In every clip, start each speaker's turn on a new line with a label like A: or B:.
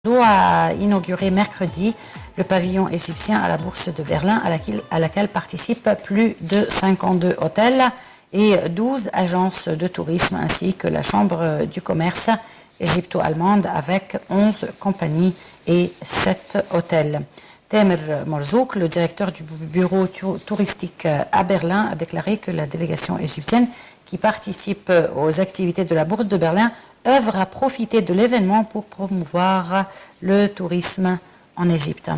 A: A inauguré mercredi le pavillon égyptien à la Bourse de Berlin à laquelle participent plus de 52 hôtels et 12 agences de tourisme ainsi que la Chambre du commerce égypto-allemande avec 11 compagnies et 7 hôtels. Tamer Morzouk, le directeur du bureau touristique à Berlin, a déclaré que la délégation égyptienne qui participe aux activités de la Bourse de Berlin œuvre à profiter de l'événement pour promouvoir le tourisme en Égypte.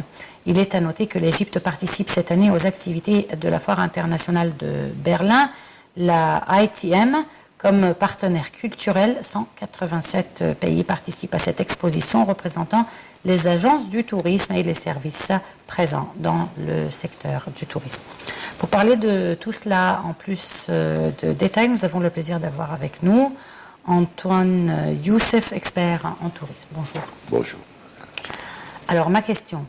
A: Il est à noter que l'Égypte participe cette année aux activités de la Foire internationale de Berlin, la ITM, comme partenaire culturel. 187 pays participent à cette exposition représentant les agences du tourisme et les services présents dans le secteur du tourisme. Pour parler de tout cela en plus de détails, nous avons le plaisir d'avoir avec nous Antoine Youssef, expert en tourisme. Bonjour.
B: Bonjour.
A: Alors ma question,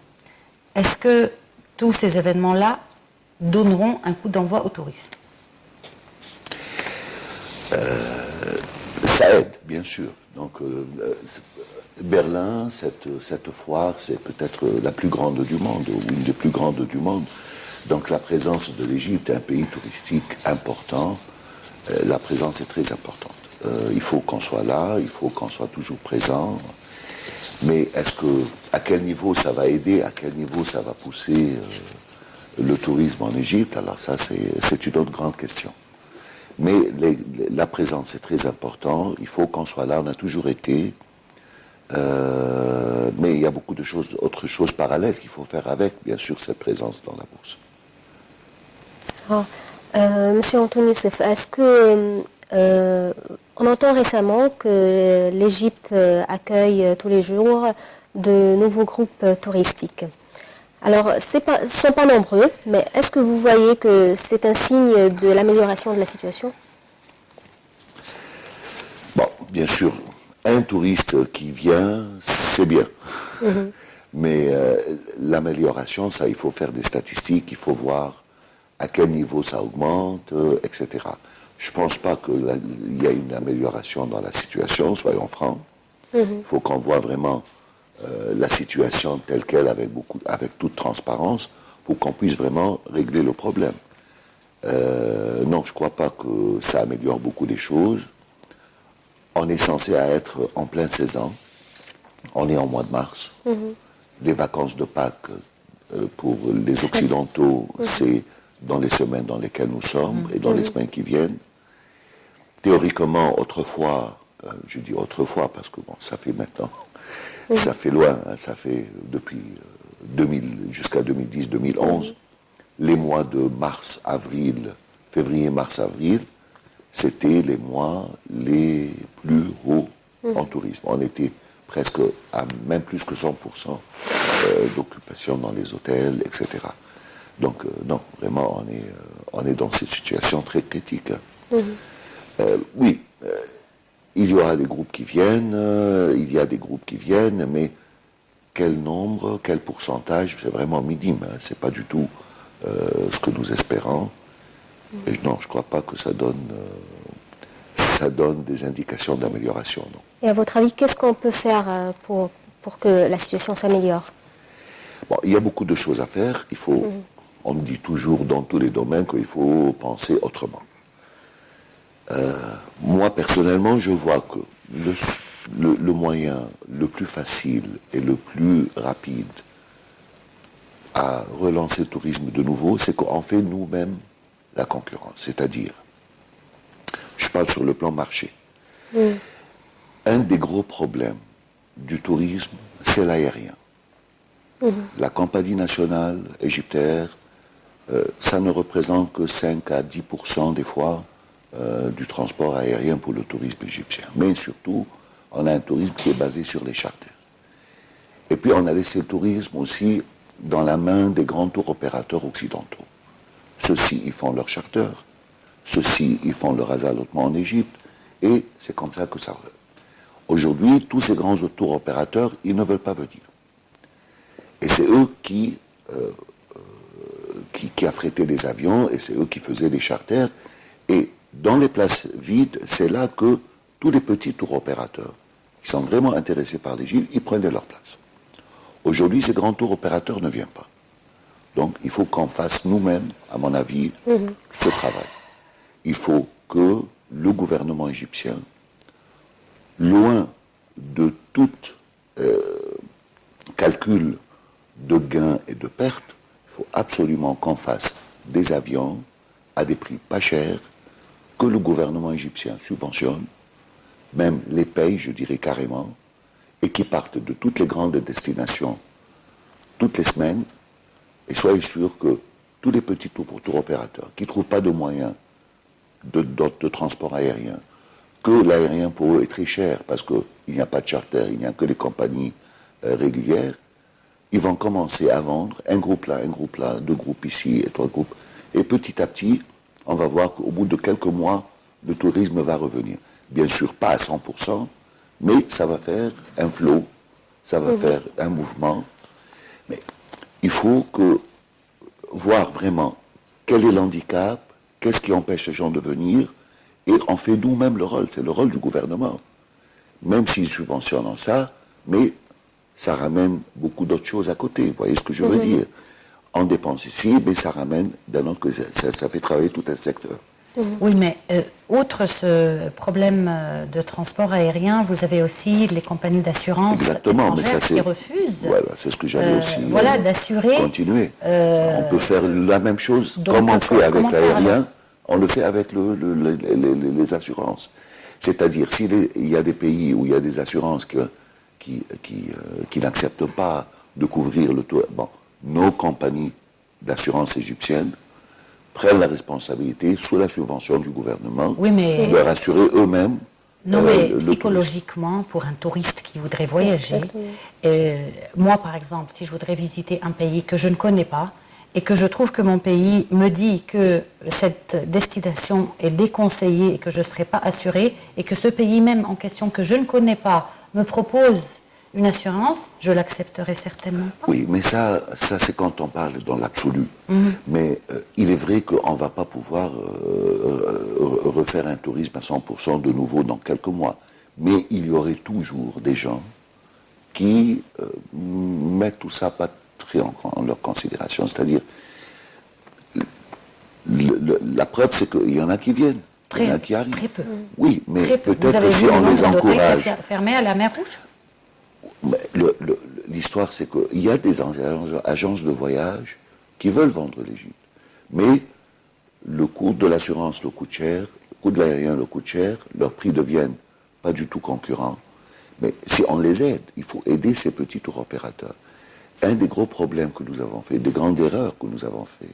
A: est-ce que tous ces événements-là donneront un coup d'envoi au tourisme?
B: Ça aide, bien sûr. Donc, Berlin, cette foire, c'est peut-être la plus grande du monde, ou une des plus grandes du monde. Donc la présence de l'Égypte, un pays touristique important, la présence est très importante. Il faut qu'on soit là, il faut qu'on soit toujours présent. Mais à quel niveau ça va aider, à quel niveau ça va pousser le tourisme en Égypte? Alors ça, c'est une autre grande question. Mais la présence est très importante, il faut qu'on soit là, on a toujours été. Mais il y a beaucoup d'autres choses parallèles qu'il faut faire avec, bien sûr, cette présence dans la bourse.
C: Monsieur Antoine Youssef, est-ce que on entend récemment que l'Égypte accueille tous les jours de nouveaux groupes touristiques. Alors, ce ne sont pas nombreux, mais est-ce que vous voyez que c'est un signe de l'amélioration de la situation?
B: Bon, bien sûr, un touriste qui vient, c'est bien. Mm-hmm. Mais l'amélioration, ça, il faut faire des statistiques, il faut voir à quel niveau ça augmente, etc. Je ne pense pas qu'il y ait une amélioration dans la situation, soyons francs. Mm-hmm. Il faut qu'on voit vraiment la situation telle qu'elle avec toute transparence pour qu'on puisse vraiment régler le problème. Non, je ne crois pas que ça améliore beaucoup les choses. On est censé être en pleine saison. On est en mois de mars. Mm-hmm. Les vacances de Pâques pour les Occidentaux, mm-hmm. c'est dans les semaines dans lesquelles nous sommes et dans mm-hmm. les semaines qui viennent. Théoriquement, autrefois, je dis autrefois parce que bon, ça fait maintenant, ça fait loin, hein, ça fait depuis 2000 jusqu'à 2010-2011, les mois de mars, avril, février, mars, avril, c'était les mois les plus hauts en tourisme. On était presque à même plus que 100% d'occupation dans les hôtels, etc. Donc non, vraiment, on est dans cette situation très critique. Oui, il y aura des groupes qui viennent, il y a des groupes qui viennent, mais quel nombre, quel pourcentage, c'est vraiment minime, hein, c'est pas du tout ce que nous espérons. Et non, je ne crois pas que ça donne des indications d'amélioration. Non.
C: Et à votre avis, qu'est-ce qu'on peut faire pour que la situation s'améliore?
B: Bon, il y a beaucoup de choses à faire. Il faut, on me dit toujours dans tous les domaines qu'il faut penser autrement. Moi, personnellement, je vois que le moyen le plus facile et le plus rapide à relancer le tourisme de nouveau, c'est qu'on fait nous-mêmes la concurrence. C'est-à-dire, je parle sur le plan marché. Un des gros problèmes du tourisme, c'est l'aérien. La compagnie nationale égyptaire, ça ne représente que 5 à 10% des fois du transport aérien pour le tourisme égyptien. Mais surtout, on a un tourisme qui est basé sur les charters. Et puis on a laissé le tourisme aussi dans la main des grands tours opérateurs occidentaux. Ceux-ci, ils font leur charter. Ceux-ci, ils font leur azalotement en Égypte. Et c'est comme ça que ça... Aujourd'hui, tous ces grands tours opérateurs, ils ne veulent pas venir. Et c'est eux qui affrétaient les avions, et c'est eux qui faisaient les charters. Et dans les places vides, c'est là que tous les petits tours opérateurs qui sont vraiment intéressés par l'Égypte, ils prenaient leur place. Aujourd'hui, ces grands tours opérateurs ne viennent pas. Donc, il faut qu'on fasse nous-mêmes, à mon avis, ce travail. Il faut que le gouvernement égyptien, loin de tout calcul de gains et de pertes, il faut absolument qu'on fasse des avions à des prix pas chers, que le gouvernement égyptien subventionne, même les paye, je dirais carrément, et qui partent de toutes les grandes destinations toutes les semaines, et soyez sûr que tous les petits tours opérateurs qui ne trouvent pas de moyens de transport aérien, que l'aérien pour eux est très cher parce qu'il n'y a pas de charter, il n'y a que les compagnies régulières, ils vont commencer à vendre un groupe là, deux groupes ici et trois groupes. Et petit à petit, on va voir qu'au bout de quelques mois, le tourisme va revenir. Bien sûr, pas à 100%, mais ça va faire un flot, ça va faire un mouvement. Mais il faut voir vraiment quel est l'handicap, qu'est-ce qui empêche les gens de venir, et on fait nous-mêmes le rôle, c'est le rôle du gouvernement. Même s'ils subventionnent en ça, mais ça ramène beaucoup d'autres choses à côté, vous voyez ce que je veux dire. On dépense ici, mais ça ramène d'un autre côté, ça fait travailler tout un secteur.
A: Oui, mais outre ce problème de transport aérien, vous avez aussi les compagnies d'assurance étrangères qui refusent.
B: Voilà, c'est ce que j'allais aussi
A: d'assurer.
B: Continuer. On peut faire la même chose comme on fait avec l'aérien, on le fait avec les assurances. C'est-à-dire, s'il y a des pays où il y a des assurances qui n'acceptent pas de couvrir le tour, bon, nos compagnies d'assurance égyptiennes prennent la responsabilité, sous la subvention du gouvernement, de leur assurer eux-mêmes.
A: Non, mais psychologiquement, pour un touriste qui voudrait voyager, moi par exemple, si je voudrais visiter un pays que je ne connais pas, et que je trouve que mon pays me dit que cette destination est déconseillée et que je ne serai pas assurée, et que ce pays même en question que je ne connais pas me propose une assurance, je l'accepterai certainement pas.
B: Oui, mais ça c'est quand on parle dans l'absolu. Mais il est vrai qu'on ne va pas pouvoir refaire un tourisme à 100% de nouveau dans quelques mois. Mais il y aurait toujours des gens qui mettent tout ça pas très en leur considération. C'est-à-dire, la preuve c'est qu'il y en a qui viennent, il y en a qui arrivent.
A: Très peu.
B: Oui, mais peut-être que si on les encourage...
A: Fermé à la mer Rouge ?
B: L'histoire, c'est qu'il y a des agences de voyage qui veulent vendre l'Égypte. Mais le coût de l'assurance le coûte cher, le coût de l'aérien le coûte cher, leurs prix deviennent pas du tout concurrents. Mais si on les aide, il faut aider ces petits tours opérateurs. Un des gros problèmes que nous avons fait, des grandes erreurs que nous avons fait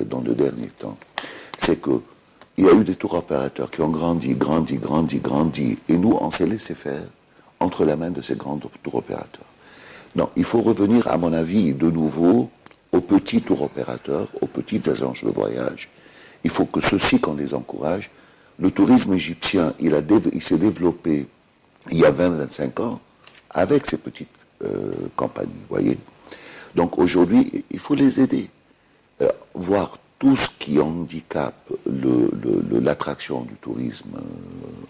B: dans le dernier temps, c'est qu'il y a eu des tours opérateurs qui ont grandi, et nous, on s'est laissé faire entre la main de ces grands tours opérateurs. Non, il faut revenir, à mon avis, de nouveau aux petits tours opérateurs, aux petites agences de voyage. Il faut que ceux-ci, qu'on les encourage. Le tourisme égyptien, il s'est développé il y a 20-25 ans avec ces petites compagnies, vous voyez. Donc aujourd'hui, il faut les aider. Voir tout ce qui handicape l'attraction du tourisme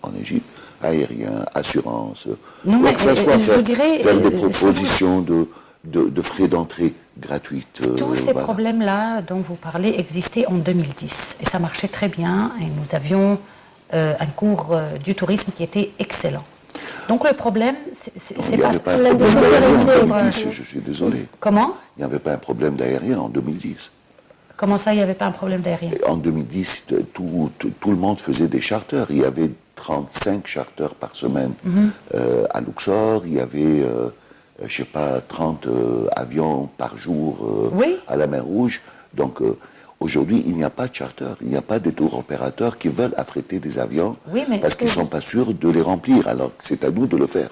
B: en Égypte, aérien, assurance, que ça soit faire des propositions de frais d'entrée gratuites.
A: Tous ces problèmes-là dont vous parlez existaient en 2010 et ça marchait très bien et nous avions un cours du tourisme qui était excellent. Donc le problème, c'est pas un problème de sécurité.
B: Je suis désolé.
A: Comment ?
B: Il n'y avait pas un problème d'aérien en 2010.
A: Comment ça, il n'y avait pas un problème d'aérien ?
B: En 2010, tout le monde faisait des charters. Il y avait 35 charters par semaine à Luxor. Il y avait, 30 avions par jour à la mer Rouge. Donc aujourd'hui, il n'y a pas de charter. Il n'y a pas des tours opérateurs qui veulent affréter des avions parce qu'ils ne sont pas sûrs de les remplir. Alors c'est à nous de le faire.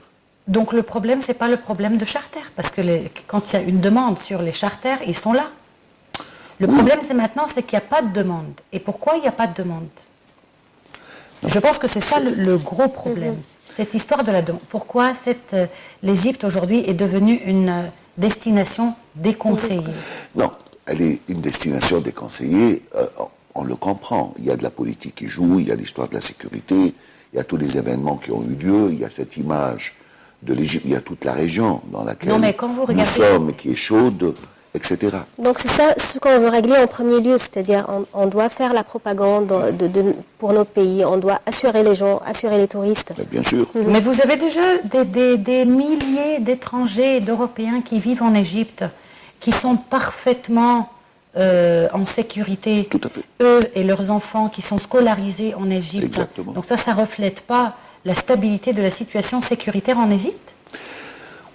A: Donc le problème, ce n'est pas le problème de charter. Parce que quand il y a une demande sur les charters, ils sont là. Le problème, c'est qu'il n'y a pas de demande. Et pourquoi il n'y a pas de demande ? Je pense que c'est ça le gros problème. Cette histoire de la demande. Pourquoi l'Égypte aujourd'hui est devenue une destination déconseillée ?
B: Non, elle est une destination déconseillée. On le comprend. Il y a de la politique qui joue, il y a l'histoire de la sécurité, il y a tous les événements qui ont eu lieu, il y a cette image de l'Égypte. Il y a toute la région dans laquelle
A: Non, mais quand vous
B: nous
A: regardez...
B: sommes, qui est chaude, etc.
C: Donc c'est ça ce qu'on veut régler en premier lieu, c'est-à-dire on doit faire la propagande pour nos pays, on doit assurer les gens, assurer les touristes.
B: Mais bien sûr.
A: Mais vous avez déjà des milliers d'étrangers, d'Européens qui vivent en Égypte, qui sont parfaitement en sécurité.
B: Tout à fait.
A: Eux et leurs enfants qui sont scolarisés en Égypte.
B: Exactement.
A: Donc ça ne reflète pas la stabilité de la situation sécuritaire en Égypte?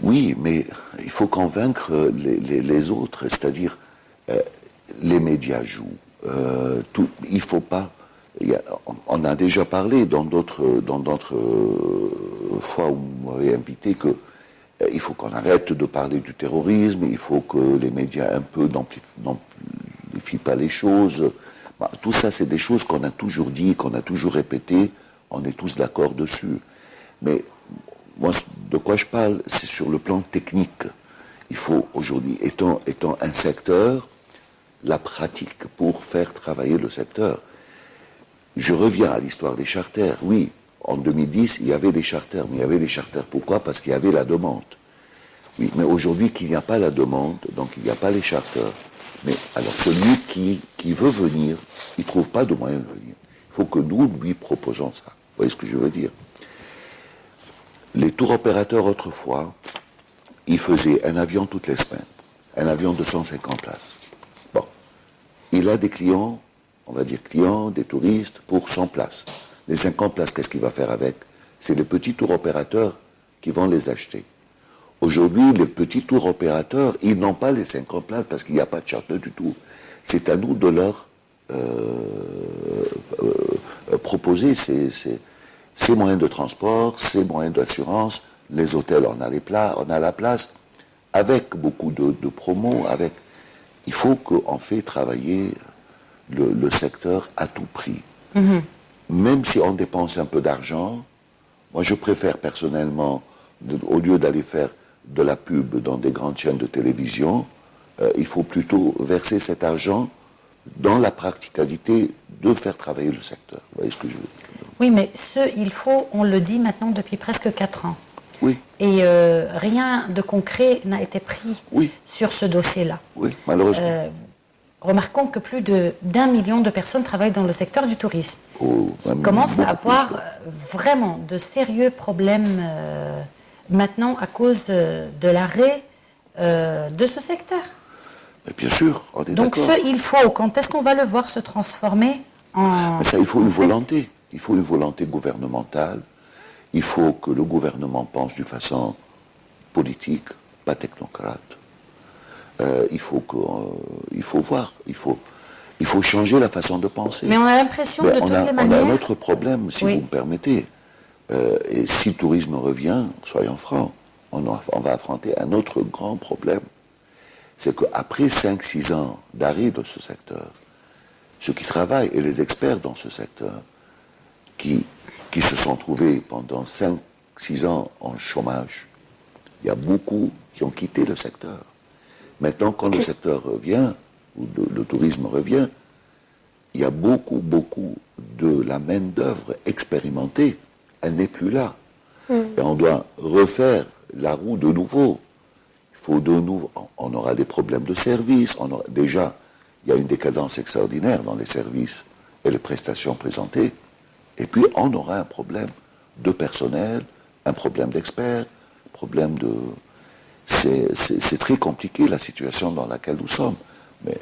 B: Oui, mais il faut convaincre les autres, c'est-à-dire les médias jouent. Il faut pas. On a déjà parlé dans d'autres fois où vous m'avez invité que il faut qu'on arrête de parler du terrorisme, il faut que les médias un peu n'amplifient pas les choses. Tout ça, c'est des choses qu'on a toujours dit, qu'on a toujours répétées, on est tous d'accord dessus. Mais moi, de quoi je parle, c'est sur le plan technique. Il faut aujourd'hui, étant un secteur, la pratique pour faire travailler le secteur. Je reviens à l'histoire des charters. Oui, en 2010, il y avait des charters. Mais il y avait des charters. Pourquoi? Parce qu'il y avait la demande. Oui, mais aujourd'hui, qu'il n'y a pas la demande, donc il n'y a pas les charters. Mais alors, celui qui veut venir, il ne trouve pas de moyen de venir. Il faut que nous lui proposons ça. Vous voyez ce que je veux dire? Les tours opérateurs, autrefois, ils faisaient un avion toutes les semaines. Un avion de 150 places. Bon. Il a des clients, on va dire clients, des touristes, pour 100 places. Les 50 places, qu'est-ce qu'il va faire avec? C'est les petits tours opérateurs qui vont les acheter. Aujourd'hui, les petits tours opérateurs, ils n'ont pas les 50 places parce qu'il n'y a pas de charter du tout. C'est à nous de leur proposer ces moyens de transport, ces moyens d'assurance. Les hôtels, on a la place, avec beaucoup de promos, avec... Il faut qu'on fait travailler le secteur à tout prix. Mm-hmm. Même si on dépense un peu d'argent, moi je préfère personnellement, au lieu d'aller faire de la pub dans des grandes chaînes de télévision, il faut plutôt verser cet argent dans la practicalité de faire travailler le secteur. Vous voyez ce que je veux dire?
A: Oui, mais on le dit maintenant depuis presque 4 ans.
B: Oui.
A: Et rien de concret n'a été pris sur ce dossier-là.
B: Oui, malheureusement.
A: Remarquons que plus d'1 million de personnes travaillent dans le secteur du tourisme. On commence à avoir vraiment de sérieux problèmes maintenant à cause de l'arrêt de ce secteur.
B: Mais bien sûr, on est
A: donc
B: d'accord.
A: quand est-ce qu'on va le voir se transformer en...
B: Mais ça, il faut une volonté. Il faut une volonté gouvernementale. Il faut que le gouvernement pense d'une façon politique, pas technocrate. Il faut voir, il faut changer la façon de penser.
A: Mais on a l'impression de toutes les manières...
B: On a un autre problème, si vous me permettez. Et si le tourisme revient, soyons francs, on va affronter un autre grand problème. C'est qu'après 5-6 ans d'arrêt de ce secteur, ceux qui travaillent et les experts dans ce secteur, qui se sont trouvés pendant 5-6 ans en chômage, il y a beaucoup qui ont quitté le secteur. Maintenant, quand le secteur revient, ou le tourisme revient, il y a beaucoup de la main-d'œuvre expérimentée. Elle n'est plus là. Et on doit refaire la roue de nouveau. Il faut de nouveau. On aura des problèmes de service. Déjà, il y a une décadence extraordinaire dans les services et les prestations présentées. Et puis, on aura un problème de personnel, un problème d'experts, un problème de... C'est très compliqué la situation dans laquelle nous sommes. Mais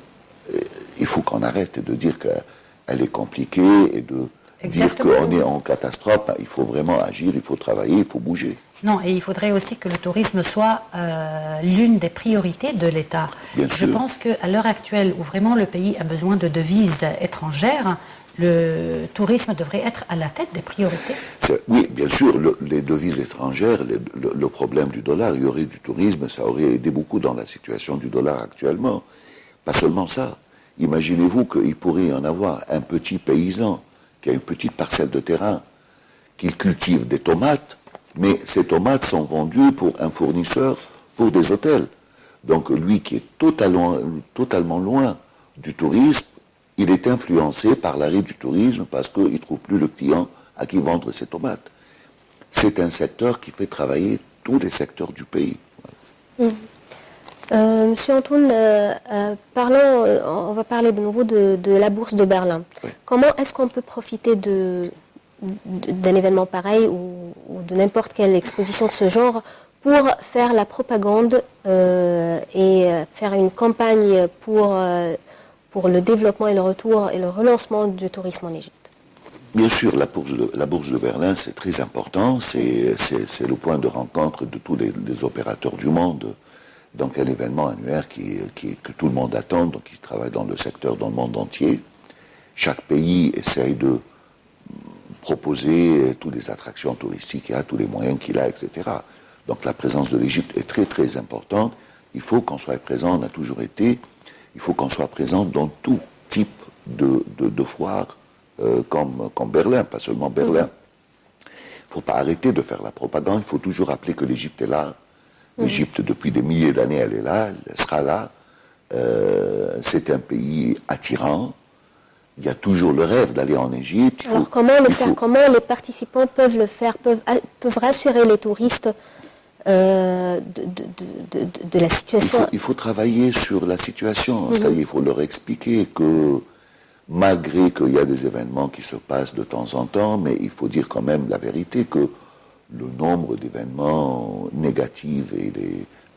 B: il faut qu'on arrête de dire qu'elle est compliquée et de dire qu'on est en catastrophe. Il faut vraiment agir, il faut travailler, il faut bouger.
A: Non, et il faudrait aussi que le tourisme soit l'une des priorités de l'État. Je pense qu'à l'heure actuelle, où vraiment le pays a besoin de devises étrangères, le tourisme devrait être à la tête des priorités.
B: Oui, bien sûr, les devises étrangères, le problème du dollar, il y aurait du tourisme, ça aurait aidé beaucoup dans la situation du dollar actuellement. Pas seulement ça. Imaginez-vous qu'il pourrait y en avoir un petit paysan qui a une petite parcelle de terrain, qui cultive des tomates, mais ces tomates sont vendues pour un fournisseur, pour des hôtels. Donc lui qui est totalement loin du tourisme, il est influencé par l'arrêt du tourisme parce qu'il ne trouve plus le client à qui vendre ses tomates. C'est un secteur qui fait travailler tous les secteurs du pays.
C: Monsieur Antoun, on va parler de nouveau de la bourse de Berlin.
B: Oui.
C: Comment est-ce qu'on peut profiter d'un événement pareil ou de n'importe quelle exposition de ce genre pour faire la propagande et faire une campagne pour le développement et le retour et le relancement du tourisme en Égypte?
B: Bien sûr, la bourse de Berlin, c'est très important. C'est le point de rencontre de tous les opérateurs du monde. Donc un événement annuel que tout le monde attend, donc qui travaille dans le secteur dans le monde entier. Chaque pays essaye de proposer toutes les attractions touristiques qu'il a, tous les moyens qu'il a, etc. Donc la présence de l'Égypte est très très importante. Il faut qu'on soit présent, on a toujours été. Il faut qu'on soit présent dans tout type de foire comme Berlin, pas seulement Berlin. Il ne faut pas arrêter de faire la propagande, il faut toujours rappeler que l'Égypte est là. L'Égypte, depuis des milliers d'années, elle est là, elle sera là. C'est un pays attirant. Il y a toujours le rêve d'aller en Égypte.
C: Alors comment le faire? Comment les participants peuvent le faire, peuvent rassurer les touristes de la situation?
B: Il faut travailler sur la situation. C'est-à-dire il faut leur expliquer que malgré qu'il y a des événements qui se passent de temps en temps, mais il faut dire quand même la vérité que le nombre d'événements négatifs et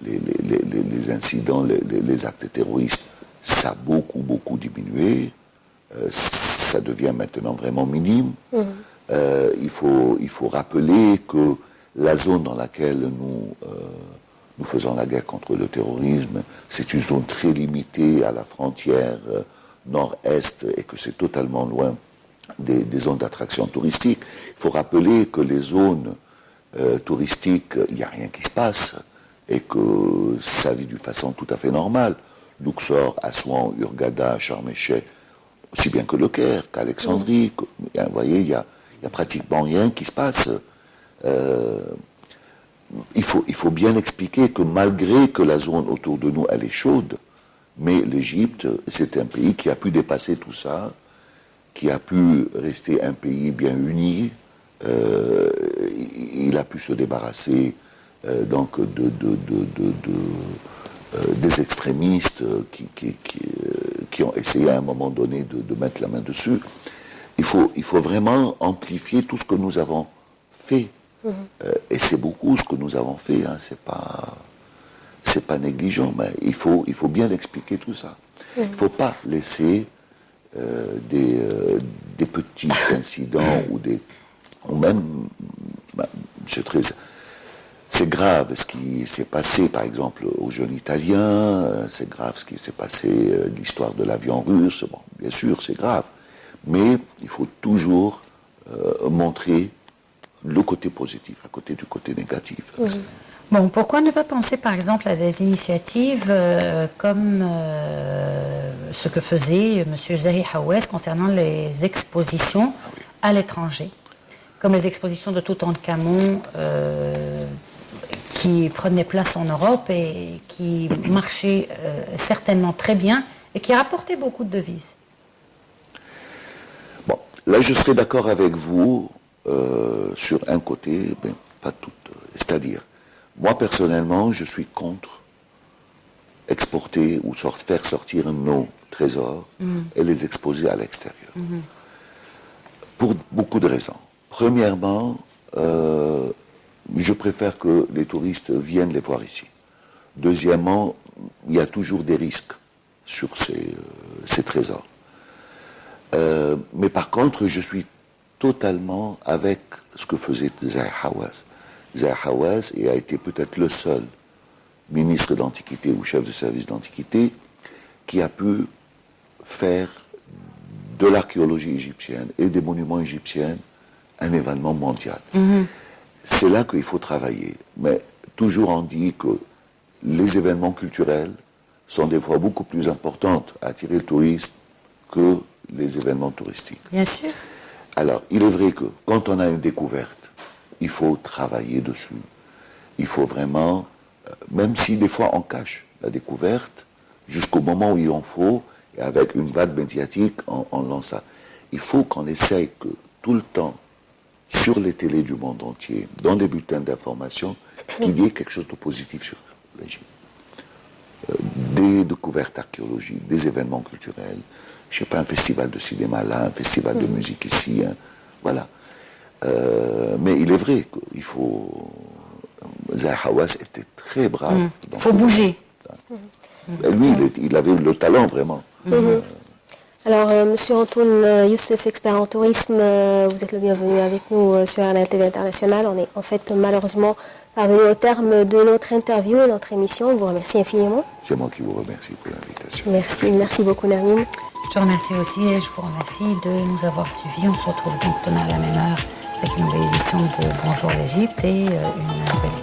B: les incidents, les actes terroristes, ça a beaucoup diminué. Ça devient maintenant vraiment minime. Il faut rappeler que la zone dans laquelle nous faisons la guerre contre le terrorisme, c'est une zone très limitée à la frontière nord-est et que c'est totalement loin des zones d'attraction touristique. Il faut rappeler que les zones touristiques, il n'y a rien qui se passe et que ça vit d'une façon tout à fait normale. Luxor, Assouan, Hurghada, Sharm el-Sheikh, aussi bien que le Caire, qu'Alexandrie, vous voyez, il y a pratiquement rien qui se passe. Il faut bien expliquer que malgré que la zone autour de nous, elle est chaude, mais l'Égypte, c'est un pays qui a pu dépasser tout ça, qui a pu rester un pays bien uni. Il a pu se débarrasser donc des extrémistes qui ont essayé à un moment donné de mettre la main dessus. Il faut vraiment amplifier tout ce que nous avons fait. Et c'est beaucoup ce que nous avons fait, hein. C'est pas négligent, mais il faut bien expliquer tout ça. Il ne faut pas laisser des petits incidents ou même, c'est grave ce qui s'est passé, par exemple, aux jeunes Italiens, c'est grave ce qui s'est passé, l'histoire de l'avion russe, bon, bien sûr, c'est grave, mais il faut toujours montrer le côté positif à côté du côté négatif.
A: Bon, pourquoi ne pas penser par exemple à des initiatives comme ce que faisait M. Zahi Hawass concernant les expositions à l'étranger, comme les expositions de Toutankhamon qui prenaient place en Europe et qui marchaient certainement très bien et qui rapportaient beaucoup de devises.
B: Bon, là je serai d'accord avec vous sur un côté, mais pas tout. C'est-à-dire, moi personnellement, je suis contre exporter ou faire sortir nos trésors et les exposer à l'extérieur. Pour beaucoup de raisons. Premièrement, je préfère que les touristes viennent les voir ici. Deuxièmement, il y a toujours des risques sur ces trésors. Mais par contre, je suis totalement avec ce que faisait Zahi Hawass. Zahi Hawass a été peut-être le seul ministre d'Antiquité ou chef de service d'Antiquité qui a pu faire de l'archéologie égyptienne et des monuments égyptiens un événement mondial. C'est là qu'il faut travailler. Mais toujours on dit que les événements culturels sont des fois beaucoup plus importants à attirer le tourisme que les événements touristiques.
A: Bien sûr.
B: Alors, il est vrai que quand on a une découverte, il faut travailler dessus. Il faut vraiment, même si des fois on cache la découverte, jusqu'au moment où il en faut, et avec une vague médiatique, on lance ça. Il faut qu'on essaye que tout le temps, sur les télés du monde entier, dans les bulletins d'information, qu'il y ait quelque chose de positif sur l'Égypte. Des découvertes archéologiques, des événements culturels, je ne sais pas, un festival de cinéma là, un festival de musique ici, hein, voilà. Mais il est vrai qu'il faut... Zahi Hawass était très brave.
A: Il faut bouger.
B: Et lui, il avait le talent, vraiment.
C: Alors, Monsieur Antoun Youssef, expert en tourisme, vous êtes le bienvenu avec nous sur RNL TV International. On est en fait malheureusement parvenu au terme de notre interview et notre émission. On vous remercie infiniment.
B: C'est moi qui vous remercie pour l'invitation.
C: Merci beaucoup Nermine.
A: Je te remercie aussi et je vous remercie de nous avoir suivis. On se retrouve donc demain à la même heure avec une nouvelle édition de Bonjour l'Égypte et une nouvelle